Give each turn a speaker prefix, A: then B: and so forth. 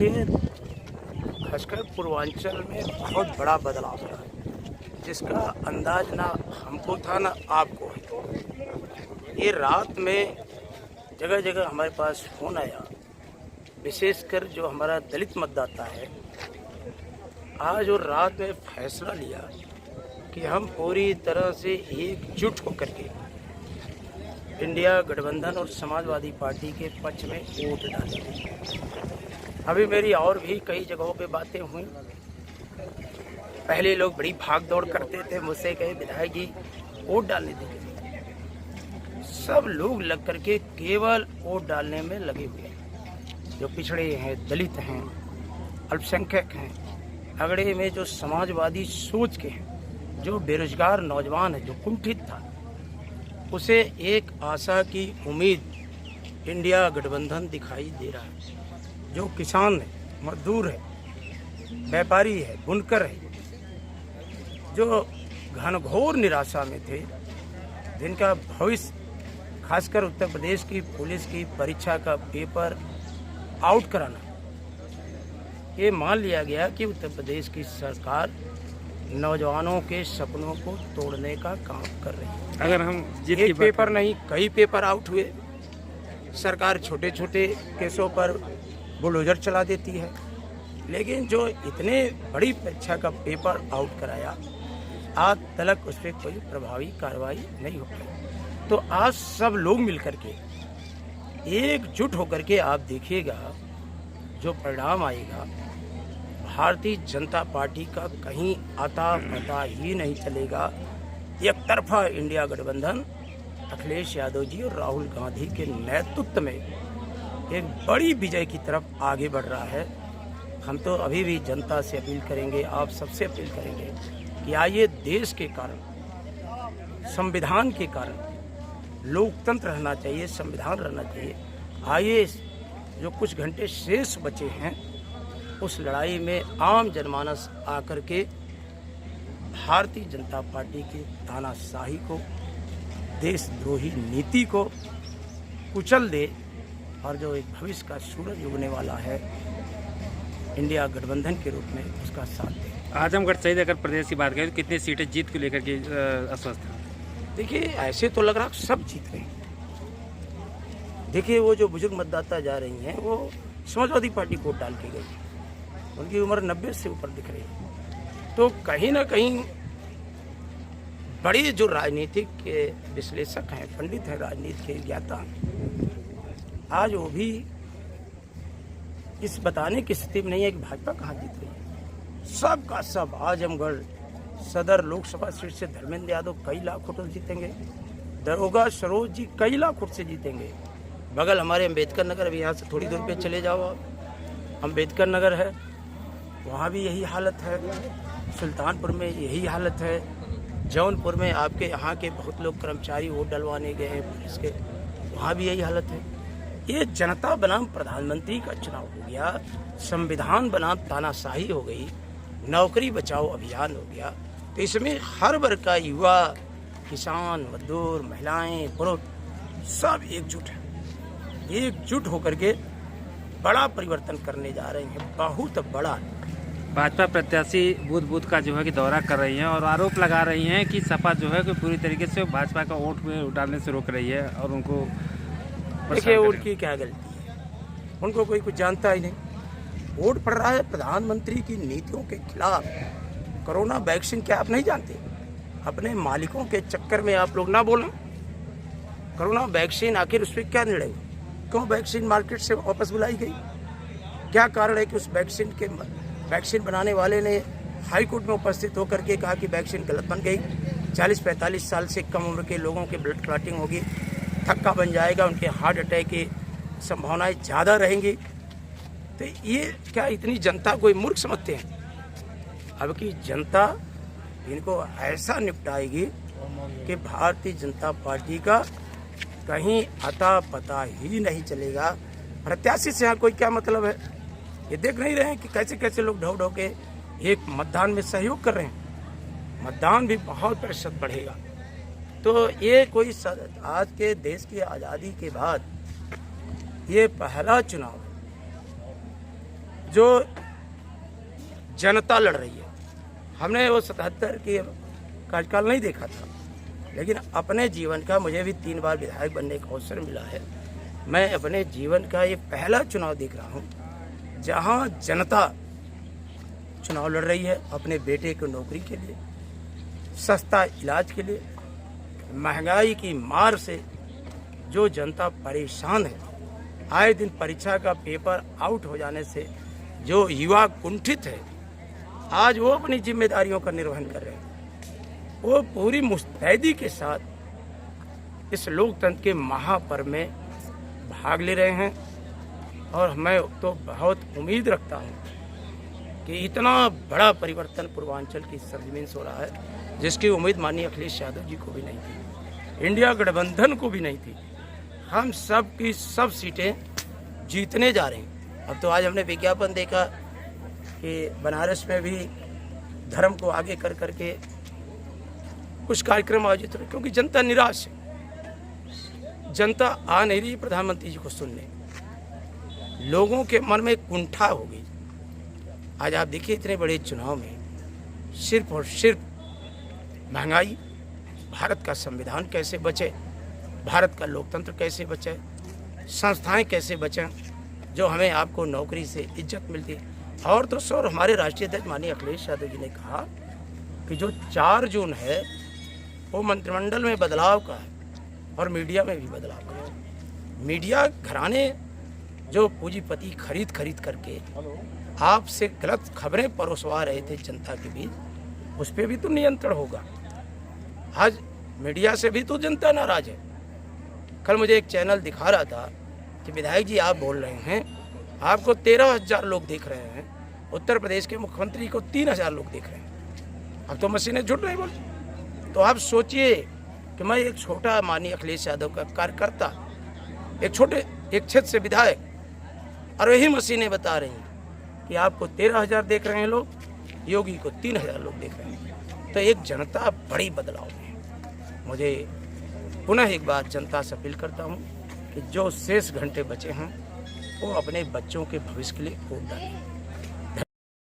A: ये खासकर पूर्वांचल में बहुत बड़ा बदलाव रहा है, जिसका अंदाज ना हमको था ना आपको है। ये रात में जगह जगह हमारे पास फोन आया, विशेषकर जो हमारा दलित मतदाता है। आज और रात में फैसला लिया कि हम पूरी तरह से एकजुट होकर के इंडिया गठबंधन और समाजवादी पार्टी के पक्ष में वोट डालेंगे। अभी मेरी और भी कई जगहों पे बातें हुई। पहले लोग बड़ी भाग दौड़ करते थे, मुझसे कहे विधायक जी वोट डालने दीजिए। सब लोग लग करके केवल वोट डालने में लगे हुए हैं। जो पिछड़े हैं, दलित हैं, अल्पसंख्यक हैं, अगड़े में जो समाजवादी सोच के हैं, जो बेरोजगार नौजवान है, जो कुंठित था, उसे एक आशा की उम्मीद इंडिया गठबंधन दिखाई दे रहा है। जो किसान है, मजदूर है, व्यापारी है, बुनकर है, जो घनघोर निराशा में थे, जिनका भविष्य खासकर उत्तर प्रदेश की पुलिस की परीक्षा का पेपर आउट कराना, ये मान लिया गया कि उत्तर प्रदेश की सरकार नौजवानों के सपनों को तोड़ने का काम कर रही है।
B: अगर हम
A: एक पेपर नहीं, कई पेपर आउट हुए। सरकार छोटे छोटे केसों पर बुलडोजर चला देती है, लेकिन जो इतने बड़ी परीक्षा का पेपर आउट कराया, आज तक उस पर कोई प्रभावी कार्रवाई नहीं हो पाई। तो आज सब लोग मिलकर के एकजुट होकर के आप देखिएगा, जो परिणाम आएगा, भारतीय जनता पार्टी का कहीं आता पता ही नहीं चलेगा। एक तरफा इंडिया गठबंधन अखिलेश यादव जी और राहुल गांधी के नेतृत्व में एक बड़ी विजय की तरफ आगे बढ़ रहा है। हम तो अभी भी जनता से अपील करेंगे, आप सबसे अपील करेंगे कि आइए, देश के कारण, संविधान के कारण लोकतंत्र रहना चाहिए, संविधान रहना चाहिए। आइए, जो कुछ घंटे शेष बचे हैं, उस लड़ाई में आम जनमानस आकर के भारतीय जनता पार्टी की तानाशाही को, देशद्रोही नीति को कुचल दे और जो एक भविष्य का सूरज उगने वाला है इंडिया गठबंधन के रूप में, उसका साथ दे।
B: आजमगढ़ सहित अगर प्रदेश की बात करें तो कितनी सीटें जीत को लेकर के आश्वस्त हैं?
A: देखिए, ऐसे तो लग रहा सब जीत रहे हैं। देखिए, वो जो बुजुर्ग मतदाता जा रही हैं, वो समाजवादी पार्टी को डाल के गई, उनकी उम्र 90 से ऊपर दिख रही है। तो कहीं ना कहीं बड़े जो राजनीतिक के विश्लेषक हैं, पंडित हैं, राजनीति के ज्ञाता हैं, आज वो भी इस बताने की स्थिति में नहीं है कि भाजपा कहाँ जीत रही है। सब का सब आजमगढ़ सदर लोकसभा सीट से धर्मेंद्र यादव कई लाख वोटों से जीतेंगे, दरोगा सरोज जी कई लाख वोट से जीतेंगे। बगल हमारे अम्बेडकर नगर, अभी यहाँ से थोड़ी दूर पे चले जाओ आप, अम्बेडकर नगर है, वहाँ भी यही हालत है। सुल्तानपुर में यही हालत है। जौनपुर में आपके यहाँ के बहुत लोग कर्मचारी वोट डलवाने गए हैं पुलिस के, वहाँ भी यही हालत है। ये जनता बनाम प्रधानमंत्री का चुनाव हो गया, संविधान बनाम तानाशाही हो गई, नौकरी बचाओ अभियान हो गया। तो इसमें हर वर्ग का, युवा, किसान, मजदूर, महिलाएं, पुरुष, सब एकजुट है। एकजुट होकर के बड़ा परिवर्तन करने जा रहे हैं, बहुत बड़ा।
B: भाजपा प्रत्याशी बूथ बूथ का जो है कि दौरा कर रही हैं और आरोप लगा रही हैं कि सपा जो है कि पूरी तरीके से भाजपा का वोट में डालने से रोक रही है और उनको।
A: देखिए, उनकी क्या गलती है, उनको कोई कुछ जानता ही नहीं। वोट पड़ रहा है प्रधानमंत्री की नीतियों के खिलाफ। कोरोना वैक्सीन क्या आप नहीं जानते? अपने मालिकों के चक्कर में आप लोग ना बोलें। कोरोना वैक्सीन आखिर उस पर क्या निर्णय हुआ? क्यों वैक्सीन मार्केट से वापस बुलाई गई? क्या कारण है कि उस वैक्सीन बनाने वाले ने हाई कोर्ट में उपस्थित होकर के कहा कि वैक्सीन गलत बन गई, 40-45 साल से कम उम्र के लोगों की ब्लड क्लॉटिंग होगी, थक्का बन जाएगा, उनके हार्ट अटैक की संभावनाएं ज़्यादा रहेंगी। तो ये क्या इतनी जनता कोई मूर्ख समझते हैं? अब की जनता इनको ऐसा निपटाएगी कि भारतीय जनता पार्टी का कहीं अता पता ही नहीं चलेगा। प्रत्याशी से यहाँ कोई क्या मतलब है? ये देख नहीं रहे हैं कि कैसे कैसे लोग ढो ढो के एक मतदान में सहयोग कर रहे हैं। मतदान भी बहुत प्रतिशत बढ़ेगा। तो ये कोई आज के देश की आज़ादी के बाद ये पहला चुनाव जो जनता लड़ रही है। हमने वो 77 के कार्यकाल नहीं देखा था, लेकिन अपने जीवन का, मुझे भी 3 बार विधायक बनने का अवसर मिला है, मैं अपने जीवन का ये पहला चुनाव देख रहा हूँ जहाँ जनता चुनाव लड़ रही है अपने बेटे को नौकरी के लिए, सस्ता इलाज के लिए। महंगाई की मार से जो जनता परेशान है, आए दिन परीक्षा का पेपर आउट हो जाने से जो युवा कुंठित है, आज वो अपनी जिम्मेदारियों का निर्वहन कर रहे हैं। वो पूरी मुस्तैदी के साथ इस लोकतंत्र के महापर्व में भाग ले रहे हैं और मैं तो बहुत उम्मीद रखता हूँ कि इतना बड़ा परिवर्तन पूर्वांचल की सरजमीन से हो रहा है जिसकी उम्मीद माननीय अखिलेश यादव जी को भी नहीं थी, इंडिया गठबंधन को भी नहीं थी। हम सब की सब सीटें जीतने जा रहे हैं। अब तो आज हमने विज्ञापन देखा कि बनारस में भी धर्म को आगे कर करके कुछ कार्यक्रम आयोजित हो, क्योंकि जनता निराश है। जनता आ नहीं रही प्रधानमंत्री जी को सुनने, लोगों के मन में कुंठा हो गई। आज आप देखिए इतने बड़े चुनाव में सिर्फ और सिर्फ महंगाई, भारत का संविधान कैसे बचे, भारत का लोकतंत्र कैसे बचे, संस्थाएं कैसे बचें, जो हमें आपको नौकरी से इज्जत मिलती है। और तो सर, हमारे राष्ट्रीय अध्यक्ष माननीय अखिलेश यादव जी ने कहा कि जो 4 जून है वो मंत्रिमंडल में बदलाव का है और मीडिया में भी बदलाव का है। मीडिया घराने जो पूंजीपति खरीद करके आपसे गलत खबरें परोसवा रहे थे जनता के बीच, उस पर भी तो नियंत्रण होगा। आज मीडिया से भी तो जनता नाराज है। कल मुझे एक चैनल दिखा रहा था कि विधायक जी आप बोल रहे हैं आपको 13,000 लोग देख रहे हैं, उत्तर प्रदेश के मुख्यमंत्री को 3,000 लोग देख रहे हैं। अब तो मशीनें झूठ नहीं बोलती। तो आप सोचिए कि मैं एक छोटा माननीय अखिलेश यादव का कार्यकर्ता, एक छोटे एक क्षेत्र से विधायक, और यही मशीनें बता रही हैं कि आपको 13,000 देख रहे हैं लोग, योगी को 3,000 लोग देख रहे हैं। तो एक जनता बड़ी बदलाव में है। मुझे पुनः एक बार जनता से अपील करता हूँ कि जो शेष घंटे बचे हैं वो अपने बच्चों के भविष्य के लिए वोट डालें।